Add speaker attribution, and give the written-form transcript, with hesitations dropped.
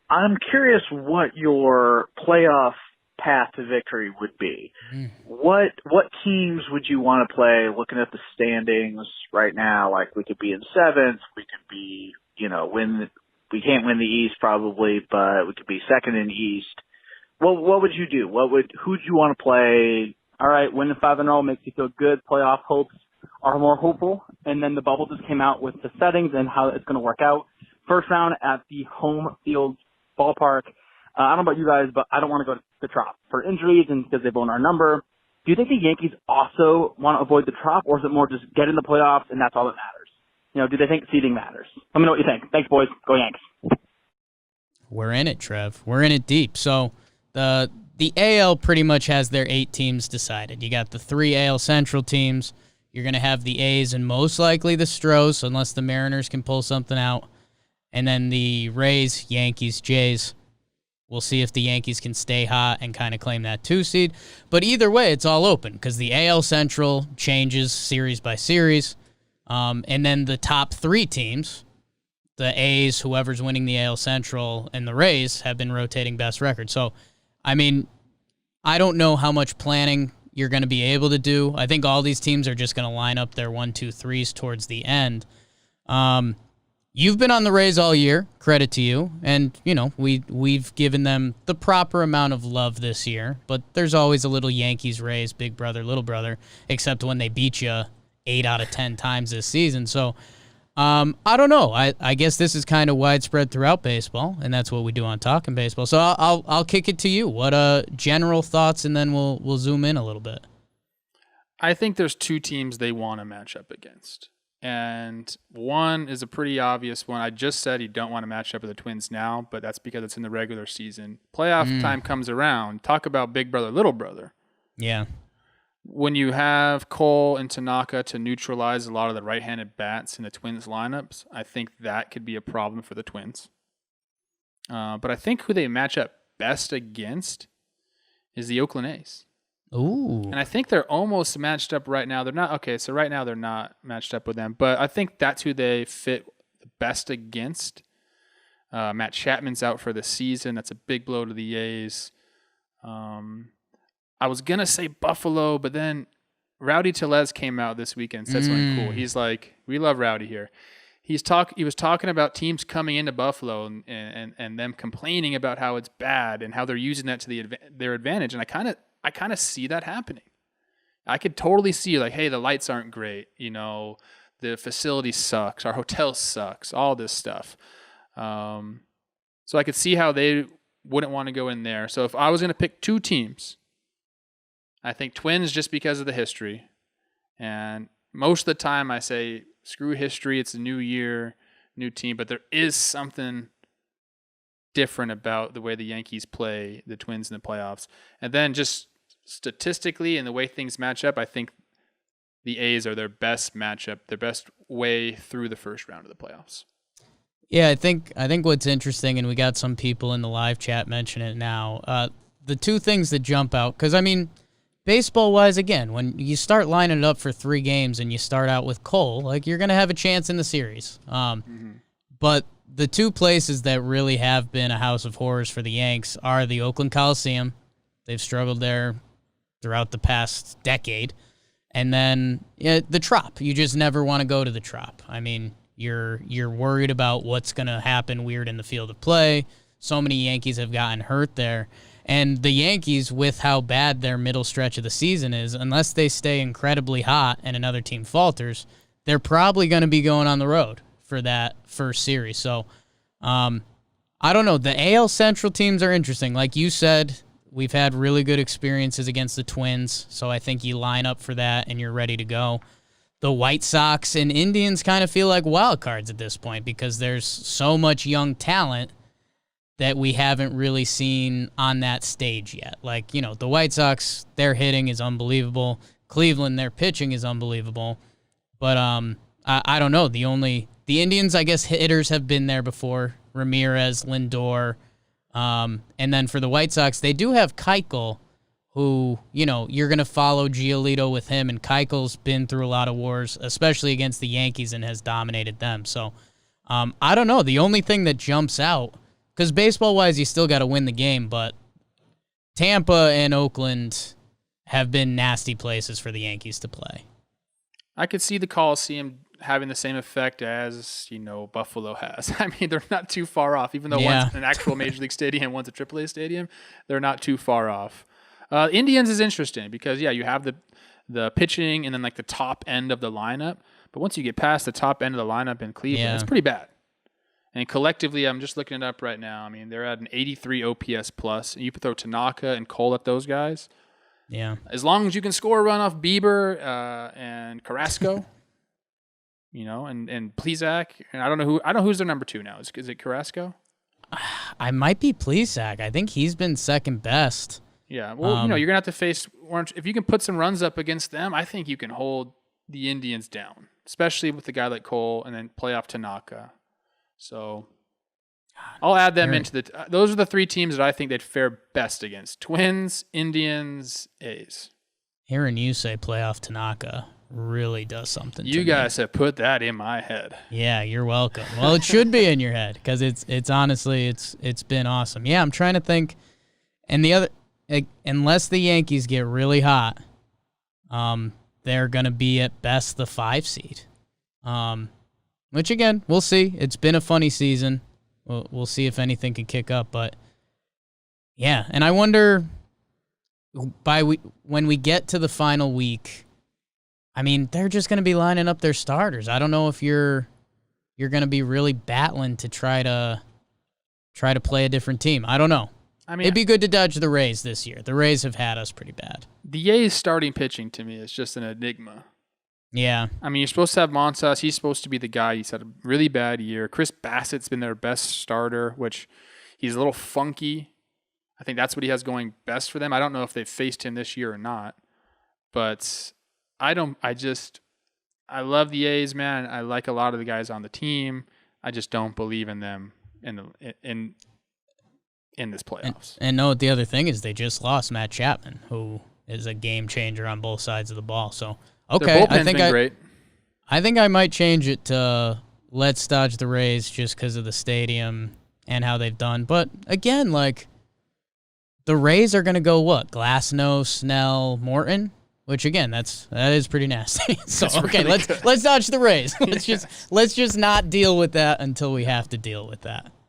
Speaker 1: I'm curious what your playoff path to victory would be. What teams would you want to play looking at the standings right now? Like, we could be in seventh, we could be, we can't win the East probably, but we could be second in the East. Well, what would you do? Who'd you want to play?
Speaker 2: All right, winning 5-0 makes you feel good. Playoff hopes are more hopeful. And then the bubble just came out with the settings and how it's going to work out. First round at the home field ballpark. I don't know about you guys, but I don't want to go to the Trop for injuries and because they've blown our number. Do you think the Yankees also want to avoid the Trop, or is it more just get in the playoffs and that's all that matters? Do they think seeding matters? Let me know what you think. Thanks, boys. Go Yanks.
Speaker 3: We're in it, Trev. We're in it deep. So the AL pretty much has their 8 teams decided. You got the 3 AL Central teams. You're going to have the A's and most likely the Stros, unless the Mariners can pull something out. And then the Rays, Yankees, Jays. We'll see if the Yankees can stay hot and kind of claim that 2 seed. But either way, it's all open because the AL Central changes series by series. And then the top 3 teams, the A's, whoever's winning the AL Central, and the Rays have been rotating best record. So, I mean, I don't know how much planning you're going to be able to do. I think all these teams are just going to line up their 1, 2, 3s towards the end. You've been on the Rays all year, credit to you, and, we've given them the proper amount of love this year, but there's always a little Yankees-Rays, big brother, little brother, except when they beat you 8 out of 10 times this season. So, I don't know. I guess this is kind of widespread throughout baseball, and that's what we do on Talkin' Baseball. So I'll kick it to you. What general thoughts, and then we'll zoom in a little bit.
Speaker 4: I think there's 2 teams they want to match up against. And one is a pretty obvious one. I just said you don't want to match up with the Twins now, but that's because it's in the regular season. Playoff time comes around. Talk about big brother, little brother.
Speaker 3: Yeah.
Speaker 4: When you have Cole and Tanaka to neutralize a lot of the right-handed bats in the Twins lineups, I think that could be a problem for the Twins. But I think who they match up best against is the Oakland A's.
Speaker 3: Ooh.
Speaker 4: And I think they're almost matched up right now. They're not, okay, so right now they're not matched up with them, but I think that's who they fit the best against. Matt Chapman's out for the season. That's a big blow to the A's. I was going to say Buffalo, but then Rowdy Tellez came out this weekend and said something cool. He's like, we love Rowdy here. He was talking about teams coming into Buffalo and them complaining about how it's bad and how they're using that to their advantage. And I kind of see that happening. I could totally see like, hey, the lights aren't great. The facility sucks. Our hotel sucks. All this stuff. So I could see how they wouldn't want to go in there. So if I was going to pick 2 teams, I think Twins just because of the history. And most of the time I say, screw history. It's a new year, new team. But there is something different about the way the Yankees play the Twins in the playoffs. And then just statistically and the way things match up, I think the A's are their best matchup, their best way through the first round of the playoffs.
Speaker 3: Yeah, I think what's interesting, and we got some people in the live chat mention it now, the 2 things that jump out, because, I mean, baseball-wise, again, when you start lining it up for 3 games and you start out with Cole, like, you're going to have a chance in the series. But the 2 places that really have been a house of horrors for the Yanks are the Oakland Coliseum. They've struggled there throughout the past decade. And then the Trop. You just never want to go to the Trop. I mean, you're worried about what's going to happen weird in the field of play. So many Yankees have gotten hurt there. And the Yankees, with how bad their middle stretch of the season is, unless they stay incredibly hot and another team falters, they're probably going to be going on the road for that first series. So, I don't know. The AL Central teams are interesting. Like you said, we've had really good experiences against the Twins, so I think you line up for that and you're ready to go. The White Sox and Indians kind of feel like wild cards at this point because there's so much young talent that we haven't really seen on that stage yet. Like, the White Sox, their hitting is unbelievable. Cleveland, their pitching is unbelievable. But I don't know. The Indians, I guess, hitters have been there before. Ramirez, Lindor. And then for the White Sox, they do have Keuchel, who, you're going to follow Giolito with him. And Keuchel's been through a lot of wars, especially against the Yankees, and has dominated them. So I don't know. The only thing that jumps out because baseball-wise, you still got to win the game, but Tampa and Oakland have been nasty places for the Yankees to play.
Speaker 4: I could see the Coliseum having the same effect as, Buffalo has. I mean, they're not too far off, even though one's an actual Major League stadium, one's a AAA stadium. They're not too far off. Indians is interesting because, you have the pitching and then like the top end of the lineup. But once you get past the top end of the lineup in Cleveland, it's pretty bad. And collectively, I'm just looking it up right now. I mean, they're at an 83 OPS plus. You could throw Tanaka and Cole at those guys.
Speaker 3: Yeah.
Speaker 4: As long as you can score a run off Bieber and Carrasco, and Plesac. And I don't know who's their number 2 now. Is it Carrasco?
Speaker 3: I might be Plesac. I think he's been second best.
Speaker 4: Yeah. Well, you're going to have to face Orange. If you can put some runs up against them, I think you can hold the Indians down, especially with a guy like Cole and then play off Tanaka. So I'll add them into those are the 3 teams that I think they'd fare best against: Twins, Indians, A's.
Speaker 3: Hearing you say playoff Tanaka really does something to
Speaker 4: you
Speaker 3: me.
Speaker 4: Guys have put that in my head.
Speaker 3: Yeah, you're welcome. Well, it should be in your head because it's honestly it's been awesome. Yeah, I'm trying to think, and the other, unless the Yankees get really hot, they're gonna be at best the 5 seed. Which again, we'll see. It's been a funny season. We'll see if anything can kick up, but yeah. And I wonder when we get to the final week, I mean, they're just going to be lining up their starters. I don't know if you're going to be really battling to try to play a different team. I don't know. I mean, it'd be good to dodge the Rays this year. The Rays have had us pretty bad.
Speaker 4: The A's starting pitching to me is just an enigma.
Speaker 3: Yeah.
Speaker 4: I mean, you're supposed to have Montas. He's supposed to be the guy. He's had a really bad year. Chris Bassett's been their best starter, which he's a little funky. I think that's what he has going best for them. I don't know if they've faced him this year or not, but I love the A's, man. I like a lot of the guys on the team. I just don't believe in them in this playoffs.
Speaker 3: And no, the other thing is they just lost Matt Chapman, who is a game changer on both sides of the ball. So, okay,
Speaker 4: great.
Speaker 3: I think I might change it to let's dodge the Rays just because of the stadium and how they've done. But again, like the Rays are going to go what? Glasnow, Snell, Morton, which again, that is pretty nasty. So okay, really let's dodge the Rays. Let's just not deal with that until we have to deal with that.